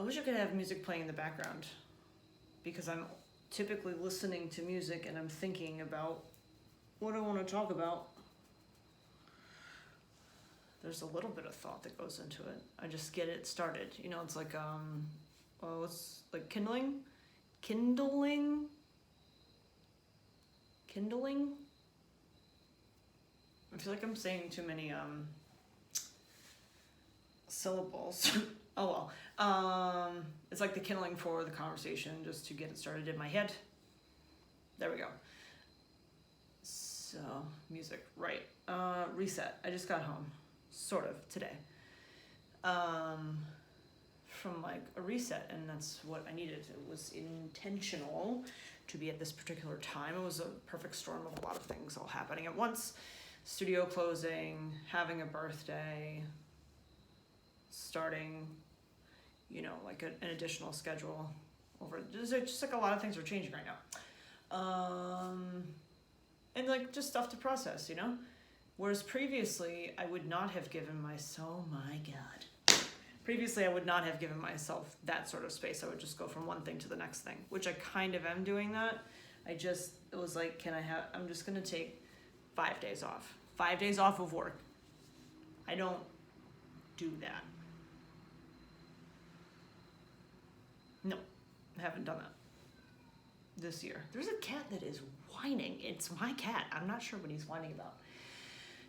I wish I could have music playing in the background, because I'm typically listening to music and I'm thinking about what I want to talk about. There's a little bit of thought that goes into it. I just get it started. You know, it's like it's like kindling. I feel like I'm saying too many syllables. Oh well. It's like the kindling for the conversation, just to get it started in my head. There we go. So, music, right. Reset. I just got home, sort of, today. From like a reset, and that's what I needed. It was intentional to be at this particular time. It was a perfect storm of a lot of things all happening at once. Studio closing, having a birthday, starting, you know, like an additional schedule over. Just like a lot of things are changing right now. And like just stuff to process, you know? Whereas previously, I would not have given myself, oh my God. Previously, I would not have given myself that sort of space. I would just go from one thing to the next thing, which I kind of am doing that. It was like, I'm just going to take 5 days off. 5 days off of work. I don't do that. No, I haven't done that this year. There's a cat that is whining. It's my cat. I'm not sure what he's whining about.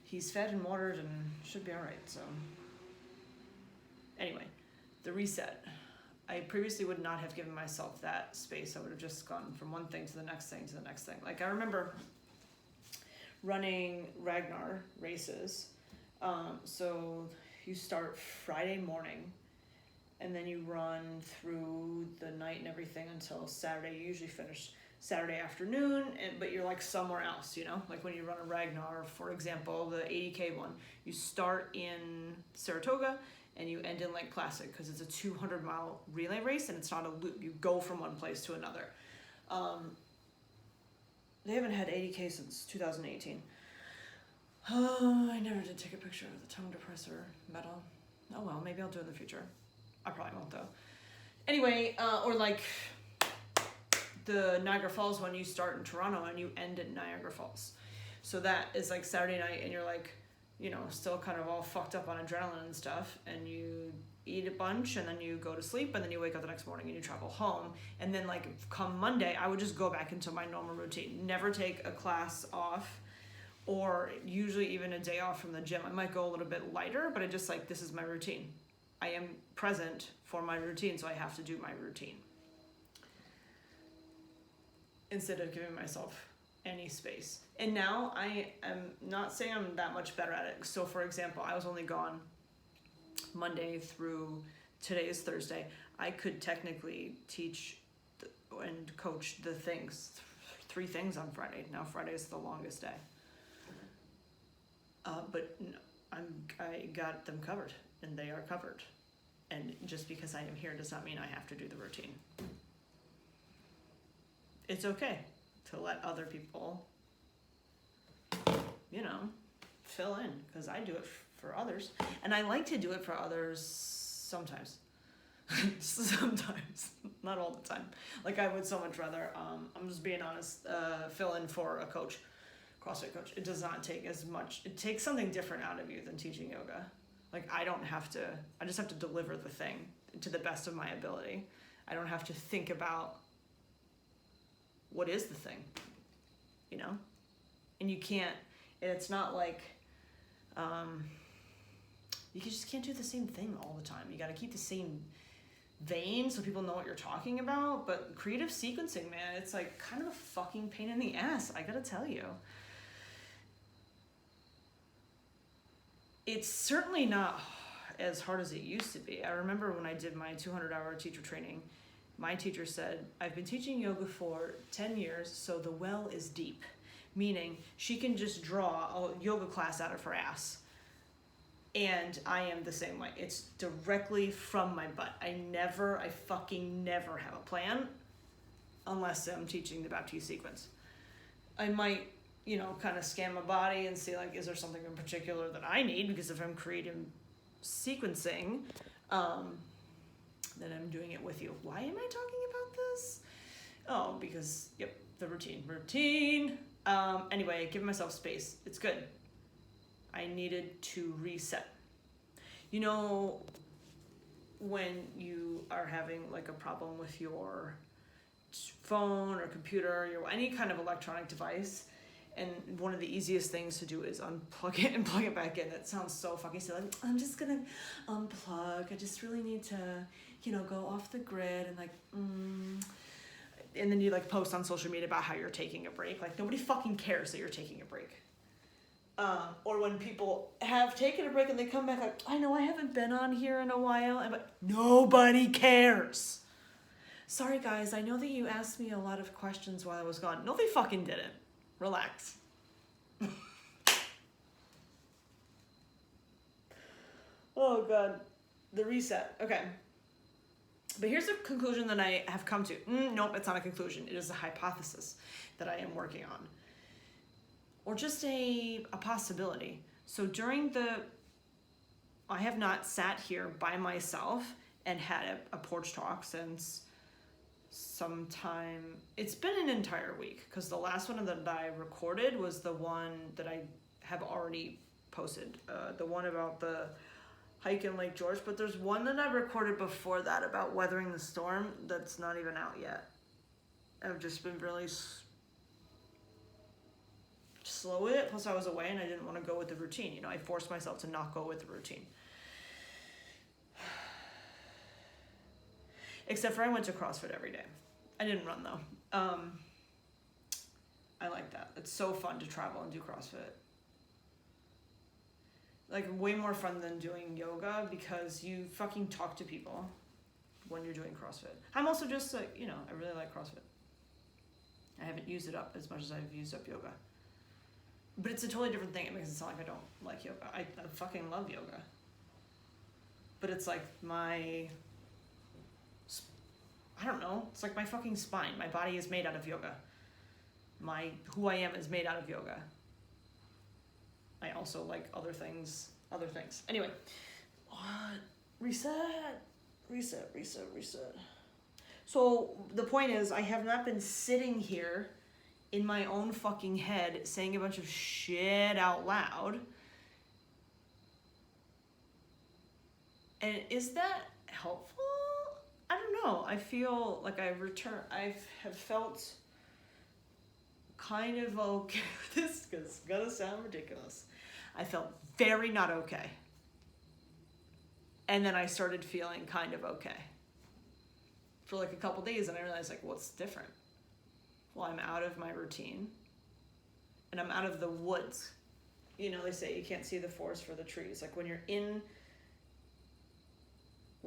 He's fed and watered and should be all right, so. Anyway, the reset. I previously would not have given myself that space. I would have just gone from one thing to the next thing to the next thing. Like I remember running Ragnar races. So you start Friday morning and then you run through the night and everything until Saturday. You usually finish Saturday afternoon, but you're like somewhere else, you know? Like when you run a Ragnar, for example, the 80K one, you start in Saratoga and you end in Lake Placid because it's a 200-mile relay race and it's not a loop. You go from one place to another. They haven't had 80K since 2018. Oh, I never did take a picture of the tongue depressor medal. Oh well, maybe I'll do it in the future. I probably won't though. Anyway, or like the Niagara Falls one, you start in Toronto and you end at Niagara Falls. So that is like Saturday night and you're like, you know, still kind of all fucked up on adrenaline and stuff, and you eat a bunch and then you go to sleep and then you wake up the next morning and you travel home. And then like come Monday, I would just go back into my normal routine. Never take a class off or usually even a day off from the gym. I might go a little bit lighter, but I just like, this is my routine. I am present for my routine, so I have to do my routine. Instead of giving myself any space. And now I am not saying I'm that much better at it. So for example, I was only gone Monday through today is Thursday. I could technically teach and coach the things, 3 things on Friday. Now Friday is the longest day. But no, I got them covered and they are covered. And just because I am here does not mean I have to do the routine. It's okay to let other people, you know, fill in, because I do it for others, and I like to do it for others sometimes. Sometimes, not all the time. Like I would so much rather, I'm just being honest, fill in for a coach, CrossFit coach. It does not take as much, it takes something different out of you than teaching yoga. Like I just have to deliver the thing to the best of my ability. I don't have to think about what is the thing, you know? And you can't, it's not like, you just can't do the same thing all the time. You got to keep the same vein so people know what you're talking about. But creative sequencing, man, it's like kind of a fucking pain in the ass, I gotta tell you. It's certainly not as hard as it used to be. I remember when I did my 200-hour teacher training, my teacher said, I've been teaching yoga for 10 years, so the well is deep. Meaning she can just draw a yoga class out of her ass. And I am the same way. It's directly from my butt. I fucking never have a plan unless I'm teaching the Baptiste sequence. I might, you know, kind of scan my body and see like, is there something in particular that I need? Because if I'm creating sequencing, then and I'm doing it with you. Why am I talking about this? Oh, because, yep, the routine. Anyway, giving myself space. It's good. I needed to reset. You know, when you are having like a problem with your phone or computer, or any kind of electronic device, and one of the easiest things to do is unplug it and plug it back in. It sounds so fucking silly. I'm just gonna unplug. I just really need to, go off the grid and and then you like post on social media about how you're taking a break. Like nobody fucking cares that you're taking a break. Or when people have taken a break and they come back like, I know I haven't been on here in a while, and but nobody cares. Sorry guys, I know that you asked me a lot of questions while I was gone. No, they fucking didn't. Relax. Oh god. The reset. Okay. But here's a conclusion that I have come to. Nope, it's not a conclusion. It is a hypothesis that I am working on. Or just a possibility. So I have not sat here by myself and had a porch talk since sometime. It's been an entire week, because the last one that I recorded was the one that I have already posted. The one about the hike in Lake George, but there's one that I recorded before that about weathering the storm that's not even out yet. I've just been really slow with it. Plus I was away and I didn't want to go with the routine. I forced myself to not go with the routine. Except for I went to CrossFit every day. I didn't run though. I like that. It's so fun to travel and do CrossFit. Like way more fun than doing yoga, because you fucking talk to people when you're doing CrossFit. I'm also just like, I really like CrossFit. I haven't used it up as much as I've used up yoga. But it's a totally different thing. It makes it sound like I don't like yoga. I fucking love yoga. But it's like I don't know. It's like my fucking spine. My body is made out of yoga. Who I am is made out of yoga. I also like other things. Anyway, reset. So the point is, I have not been sitting here in my own fucking head saying a bunch of shit out loud. And is that helpful? I don't know. I feel like I have felt kind of okay. This is gonna sound ridiculous. I felt very not okay. And then I started feeling kind of okay for like a couple days, and I realized like, what's different? Well, I'm out of my routine and I'm out of the woods. They say you can't see the forest for the trees. Like when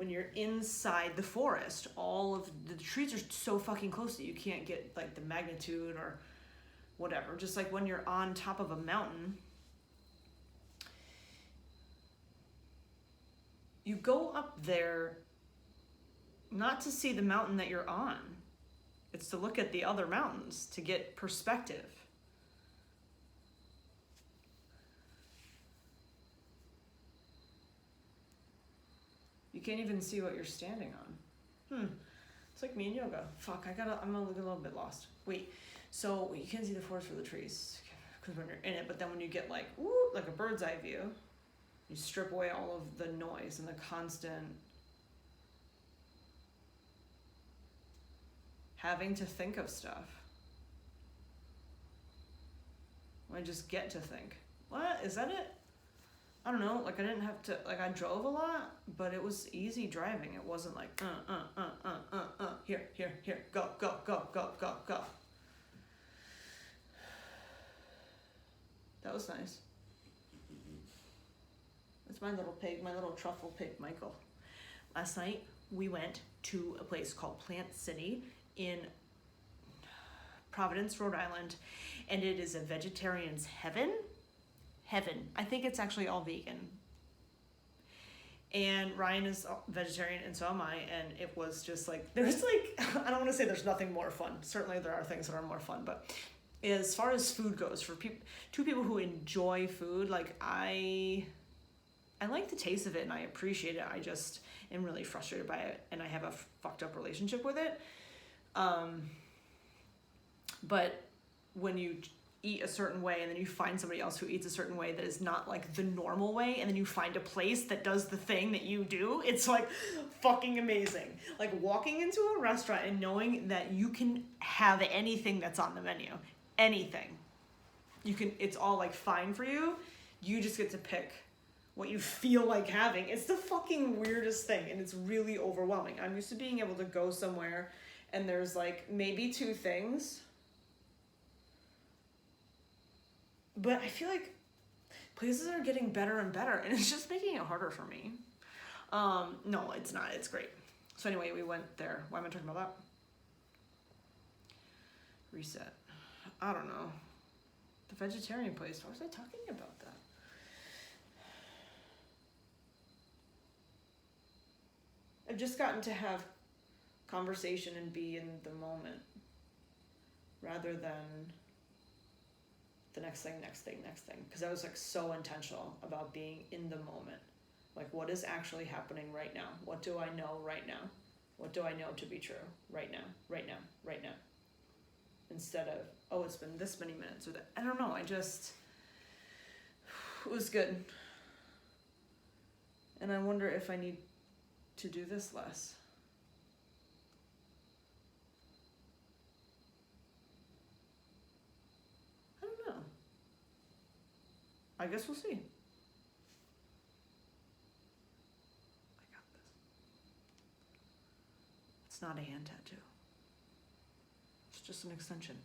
you're inside the forest, all of the trees are so fucking close that you can't get like the magnitude or whatever. Just like when you're on top of a mountain, you go up there not to see the mountain that you're on. It's to look at the other mountains, to get perspective. You can't even see what you're standing on. It's like me in yoga. Fuck, I'm a little bit lost. Wait, so you can't see the forest for the trees because when you're in it, but then when you get like a bird's eye view, you strip away all of the noise and the constant having to think of stuff. I just get to think. What? Is that it? I don't know. Like I didn't have to, like I drove a lot, but it was easy driving. It wasn't like, here, go. That was nice. It's my little pig, my little truffle pig, Michael. Last night, we went to a place called Plant City in Providence, Rhode Island, and it is a vegetarian's heaven. I think it's actually all vegan. And Ryan is vegetarian, and so am I, and it was just like, there's like, I don't want to say there's nothing more fun. Certainly there are things that are more fun, but as far as food goes, for two people who enjoy food, like I like the taste of it and I appreciate it. am really frustrated by it, and I have a fucked up relationship with it. But when you eat a certain way and then you find somebody else who eats a certain way that is not like the normal way, and then you find a place that does the thing that you do, it's like fucking amazing. Like walking into a restaurant and knowing that you can have anything that's on the menu. Anything. You can, it's all like fine for you. You just get to pick what you feel like having. It's the fucking weirdest thing, and it's really overwhelming. I'm used to being able to go somewhere and there's like maybe 2 things. But I feel like places are getting better and better, and it's just making it harder for me. No, it's not. It's great. So anyway, we went there. Why am I talking about that? Reset. I don't know. The vegetarian place. Why was I talking about that? I've just gotten to have conversation and be in the moment rather than the next thing. Because I was like so intentional about being in the moment. Like, what is actually happening right now? What do I know right now? What do I know to be true right now? Instead of, oh, it's been this many minutes or that. I don't know. It was good. And I wonder if I need to do this less. I don't know. I guess we'll see. I got this. It's not a hand tattoo. It's just an extension.